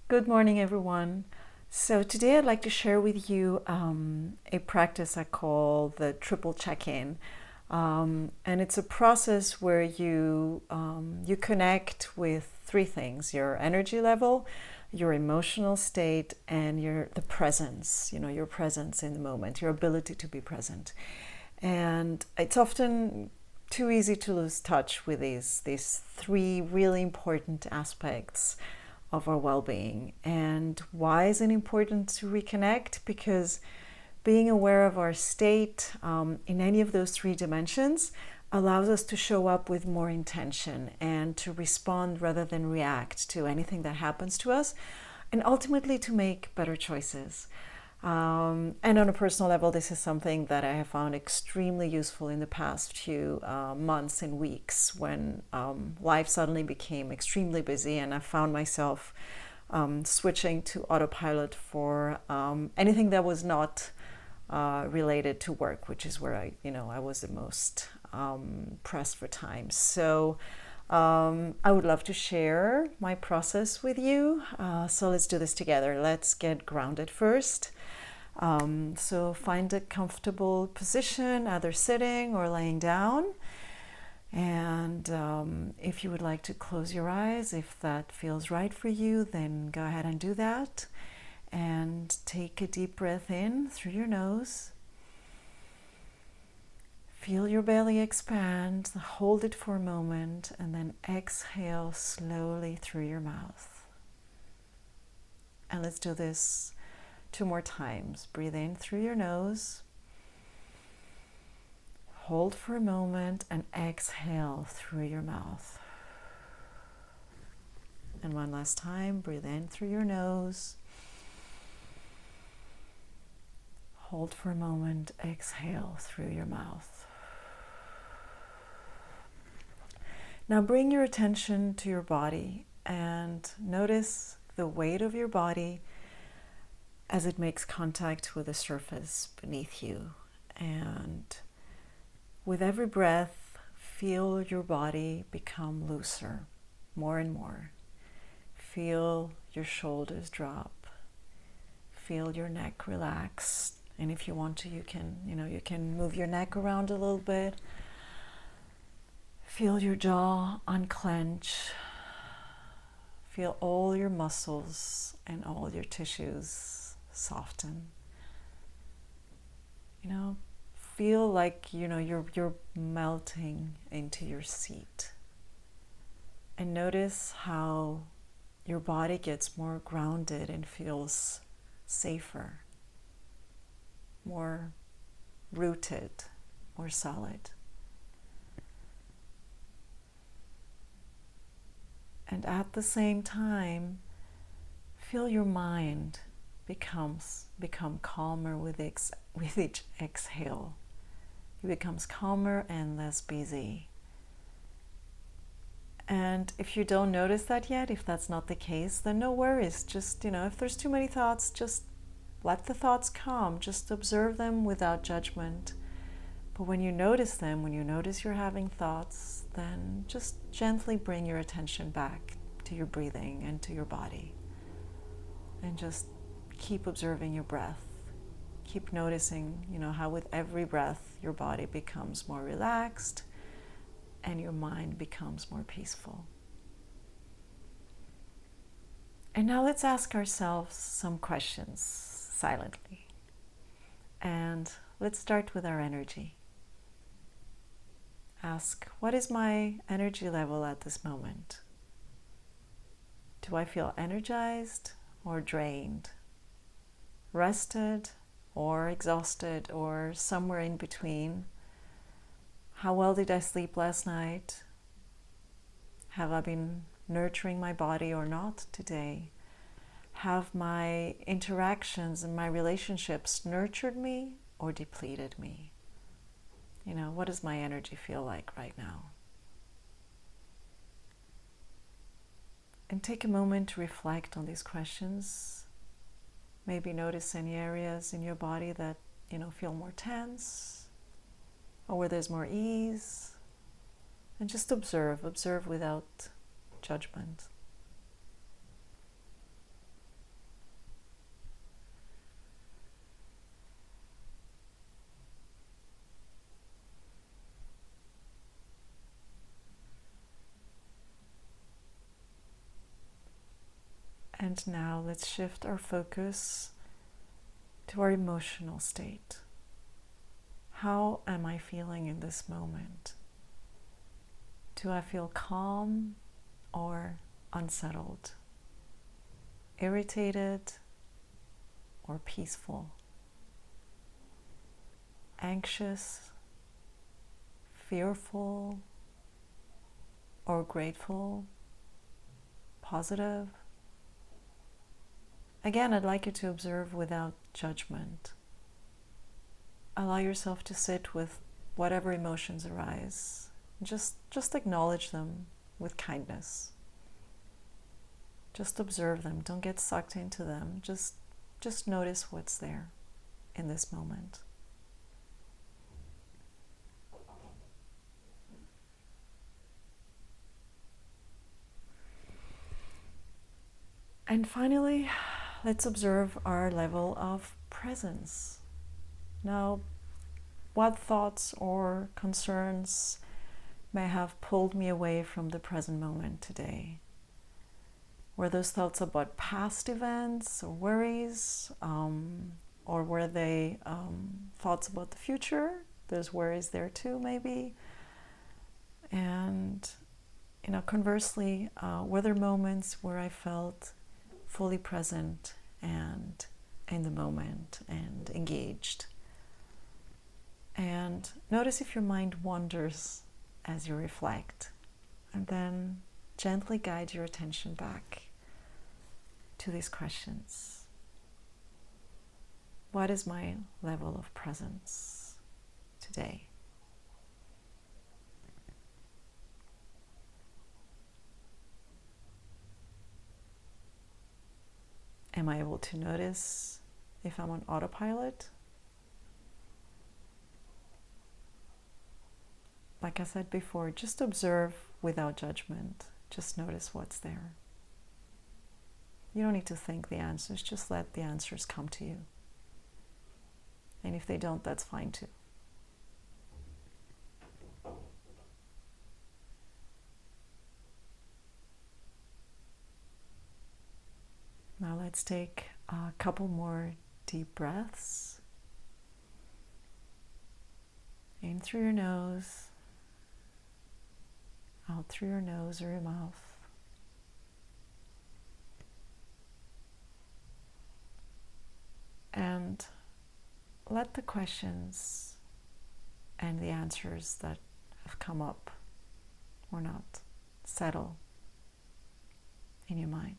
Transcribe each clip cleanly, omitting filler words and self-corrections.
Good morning, everyone. So today I'd like to share with you a practice I call the triple check-in. And it's a process where you connect with three things: your energy level, your emotional state, and the presence, your presence in the moment, your ability to be present. And it's often too easy to lose touch with these three really important aspects of our well-being. And why is it important to reconnect? Because being aware of our state in any of those three dimensions allows us to show up with more intention and to respond rather than react to anything that happens to us, and ultimately to make better choices. And on a personal level, this is something that I have found extremely useful in the past few months and weeks when life suddenly became extremely busy, and I found myself switching to autopilot for anything that was not related to work, which is where I was the most pressed for time. So I would love to share my process with you. So let's do this together. Let's get grounded first. So find a comfortable position, either sitting or laying down. And if you would like to close your eyes, if that feels right for you, then go ahead and do that. And take a deep breath in through your nose. Feel your belly expand, hold it for a moment, and then exhale slowly through your mouth. And let's do this 2 more times. Breathe in through your nose, hold for a moment, and exhale through your mouth. And one last time, breathe in through your nose, hold for a moment, exhale through your mouth. Now bring your attention to your body and notice the weight of your body as it makes contact with the surface beneath you. And with every breath, feel your body become looser, more and more. Feel your shoulders drop. Feel your neck relax. And if you want to, you can move your neck around a little bit. Feel your jaw unclench. Feel all your muscles and all your tissues soften. Feel like you're melting into your seat. And notice how your body gets more grounded and feels safer, more rooted, more solid. And at the same time, feel your mind become calmer with each exhale. It becomes calmer and less busy. And if you don't notice that yet, if that's not the case, then no worries. Just, if there's too many thoughts, just let the thoughts come. Just observe them without judgment. But when you notice them, when you notice you're having thoughts, then just gently bring your attention back to your breathing and to your body. And just keep observing your breath. Keep noticing, how with every breath your body becomes more relaxed and your mind becomes more peaceful. And now let's ask ourselves some questions silently. And let's start with our energy. Ask, what is my energy level at this moment? Do I feel energized or drained? Rested or exhausted or somewhere in between? How well did I sleep last night? Have I been nurturing my body or not today? Have my interactions and my relationships nurtured me or depleted me? What does my energy feel like right now? And take a moment to reflect on these questions. Maybe notice any areas in your body that, feel more tense, or where there's more ease. And just observe without judgment. And now let's shift our focus to our emotional state. How am I feeling in this moment? Do I feel calm or unsettled? Irritated or peaceful? Anxious, fearful, or grateful? Positive? Again, I'd like you to observe without judgment. Allow yourself to sit with whatever emotions arise. Just acknowledge them with kindness. Just observe them. Don't get sucked into them. Just notice what's there in this moment. And finally, let's observe our level of presence. Now, what thoughts or concerns may have pulled me away from the present moment today? Were those thoughts about past events or worries? Or were they thoughts about the future? There's worries there too, maybe. And, conversely, were there moments where I felt fully present and in the moment and engaged? And notice if your mind wanders as you reflect, and then gently guide your attention back to these questions. What is my level of presence today? Am I able to notice if I'm on autopilot? Like I said before, just observe without judgment. Just notice what's there. You don't need to think the answers, just let the answers come to you. And if they don't, that's fine too. Now let's take a couple more deep breaths. In through your nose, out through your nose or your mouth. And let the questions and the answers that have come up or not settle in your mind.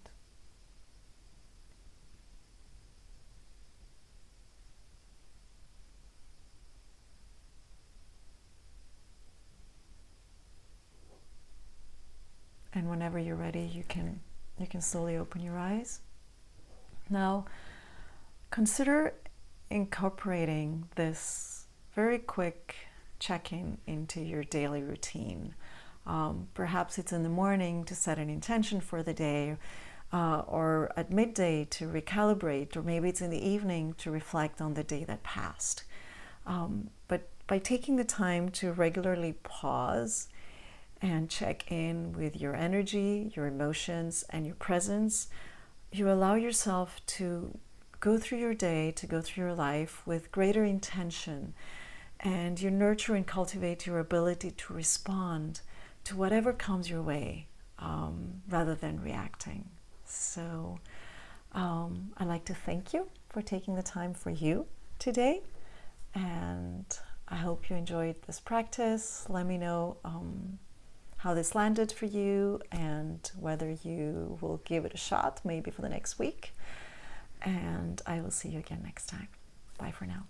And whenever you're ready, you can slowly open your eyes. Now, consider incorporating this very quick check-in into your daily routine. Perhaps it's in the morning to set an intention for the day, or at midday to recalibrate, or maybe it's in the evening to reflect on the day that passed. But by taking the time to regularly pause and check in with your energy, your emotions, and your presence, you allow yourself to go through your day, to go through your life with greater intention, and you nurture and cultivate your ability to respond to whatever comes your way, rather than reacting. So I'd like to thank you for taking the time for you today, and I hope you enjoyed this practice. Let me know how this landed for you and whether you will give it a shot maybe for the next week. And I will see you again next time. Bye for now.